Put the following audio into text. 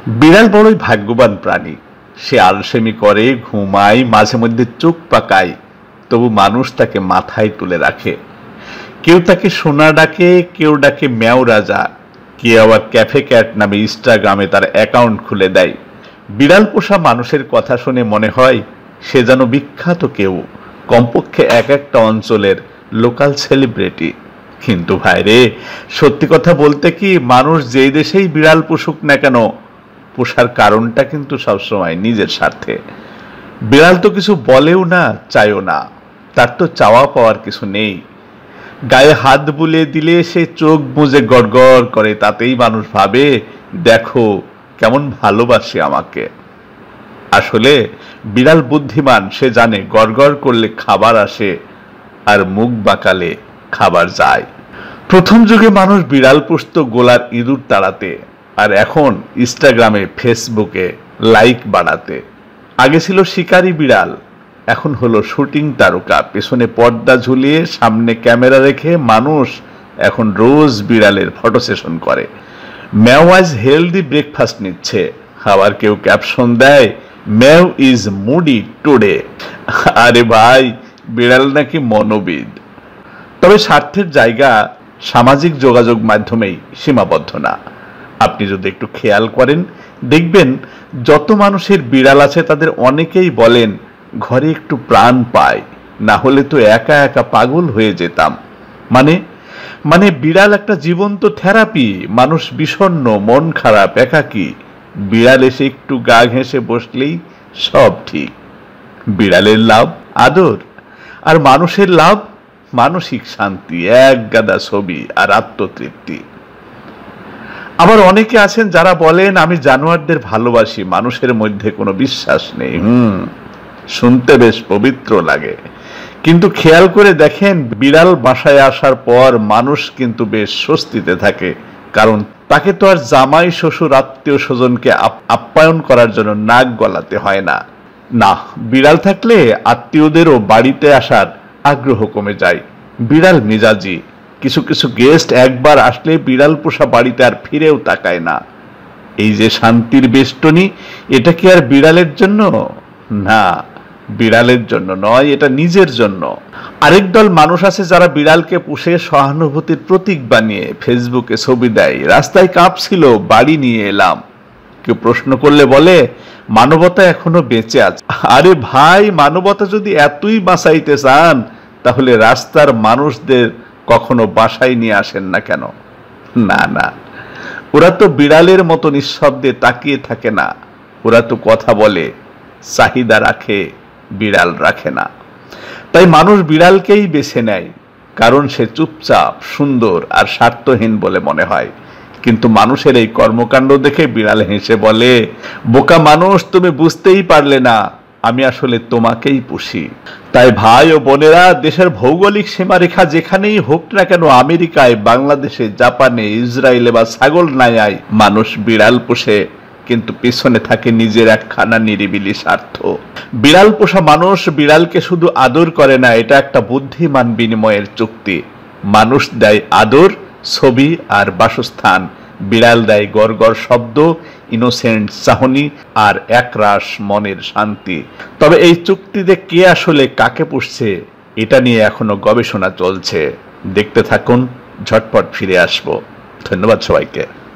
বিড়াল বড়ই ভাগ্যবান প্রাণী। সে আলসেমি করে, ঘুমায়, মাঝে মধ্যে চোখ পাকায়, তবু মানুষ তাকে মাথায় তুলে রাখে। কেউ তাকে সোনা ডাকে, কেউ ডাকে ম্যাও রাজা, কেউ আবার ক্যাফে ক্যাট নামে ইনস্টাগ্রামে তার অ্যাকাউন্ট খুলে দেয়। বিড়াল পোষা মানুষের কথা শুনে মনে হয় সে যেন বিখ্যাত কেউ, কমপক্ষে এক একটা অঞ্চলের লোকাল সেলিব্রিটি। কিন্তু ভাইরে, সত্যি কথা বলতে কি, মানুষ যেই দেশেই বিড়াল পুষুক না কেন, পোষার কারণটা কিন্তু সবসময় নিজের স্বার্থে। বিড়াল তো কিছু বলেও না, চায়ও না, তার তো চাওয়া পাওয়ার কিছু নেই। গায়ে হাত বুলিয়ে দিলে সে চোখ বুজে গড়গড় করে, তাতেই মানুষ ভাবে দেখো কেমন ভালোবাসে আমাকে। আসলে বিড়াল বুদ্ধিমান, সে জানে গড়গড় করলে খাবার আসে আর মুখ বাঁকালে খাবার যায়। প্রথম যুগে মানুষ বিড়াল পুষত গোলার ইঁদুর তাড়াতে, আর এখন ইনস্টাগ্রামে ফেসবুকে লাইক বাড়াতে। আগে ছিল শিকারী বিড়াল, এখন হলো শুটিং তারকা। পেছনে পর্দা ঝুলিয়ে সামনে ক্যামেরা রেখে মানুষ এখন রোজ বিড়ালের ফটো সেশন করে। ম্যাও আজ হেলদি ব্রেকফাস্ট নিচ্ছে, আবার কেউ ক্যাপশন দেয় ম্যাও ইজ মুডি টুডে। আরে ভাই, বিড়াল নাকি মনোবিদ। তবে স্বার্থের জায়গা সামাজিক যোগাযোগ মাধ্যমেই সীমাবদ্ধ না। আপনি যদি একটু খেয়াল করেন, দেখবেন যত মানুষের বিড়াল আছে তাদের অনেকেই বলেন ঘরে একটু প্রাণ পায়, না হলে তো একা একা পাগল হয়ে যেতাম। মানে মানে বিড়াল একটা জীবন্ত থেরাপি। মানুষ বিষণ্ণ, মন খারাপ, একাকী, বিড়াল এসে একটু গা ঘেঁষে বসলেই সব ঠিক। বিড়ালের লাভ আদর, আর মানুষের লাভ মানসিক শান্তি, এক গাদা ছবি আর আত্মতৃপ্তি। আবার অনেকে আছেন যারা বলেন আমি জানোয়ারদের ভালোবাসি, মানুষের মধ্যে কোনো বিশ্বাস নেই। শুনতে বেশ পবিত্র লাগে, কিন্তু খেয়াল করে দেখেন বিড়াল বাসায় আসার পর মানুষ কিন্তু বেশ স্বস্তিতে থাকে, কারণ তাকে তো আর জামাই শ্বশুর আত্মীয় স্বজনকে আপ্যায়ন করার জন্য নাক গলাতে হয় না। না, বিড়াল থাকলে আত্মীয়দেরও বাড়িতে আসার আগ্রহ কমে যায়। বিড়াল মেজাজি, কিছু কিছু গেস্ট একবার আসলে বিড়াল পোষা বাড়িতে আর ফিরেও তাকায় না। এই যে শান্তির বেষ্টনী, এটা কি আর বিড়ালের জন্য? না, বিড়ালের জন্য নয়, এটা নিজের জন্য। আরেক দল মানুষ আছে যারা বিড়ালকে পুষে সহানুভূতির প্রতীক বানিয়ে ফেসবুকে ছবি দেয়, রাস্তায় কাঁপছিল বাড়ি নিয়ে এলাম। কেউ প্রশ্ন করলে বলে মানবতা এখনো বেঁচে আছে। আরে ভাই, মানবতা যদি এতই বাঁচাইতে চান, তাহলে রাস্তার মানুষদের কখনো বাসায় নিয়ে আসেন না কেন? না না, ওরা তো বিড়ালের মতো নিঃশব্দে তাকিয়ে থাকে না, ওরা তো কথা বলে, চাহিদা রাখে, বিড়াল রাখে না। তাই মানুষ বিড়ালকেই বেছে নেয়, কারণ সে চুপচাপ, সুন্দর আর স্বার্থহীন বলে মনে হয়। কিন্তু মানুষের এই কর্মকাণ্ড দেখে বিড়াল হেসে বলে, বোকা মানুষ, তুমি বুঝতেই পারলে না, আমি আসলে তোমাকেই পুষি। তাই ভাই ও বোনেরা, দেশের ভৌগোলিক সীমারেখা যেখানেই হোক না কেন, আমেরিকায়, বাংলাদেশে, জাপানে, ইসরায়েলে বা ছাগল নায়ায়, মানুষ বিড়াল পোষে, কিন্তু পিছনে থাকে নিজের একখানা নিরিবিলি স্বার্থ। বিড়াল পোষা মানুষ বিড়ালকে শুধু আদর করে না, এটা একটা বুদ্ধিমান বিনিময়ের চুক্তি। মানুষ দেয় আদর, ছবি আর বাসস্থান, বিড়াল দেয় গড়গড় শব্দ, ইনোসেন্ট চাহনি আর একরাশ মনের শান্তি। তবে এই চুক্তিতে কে আসলে কাকে পুষছে, এটা নিয়ে এখনো গবেষণা চলছে। দেখতে থাকুন, ঝটপট ফিরে আসবো। ধন্যবাদ সবাইকে।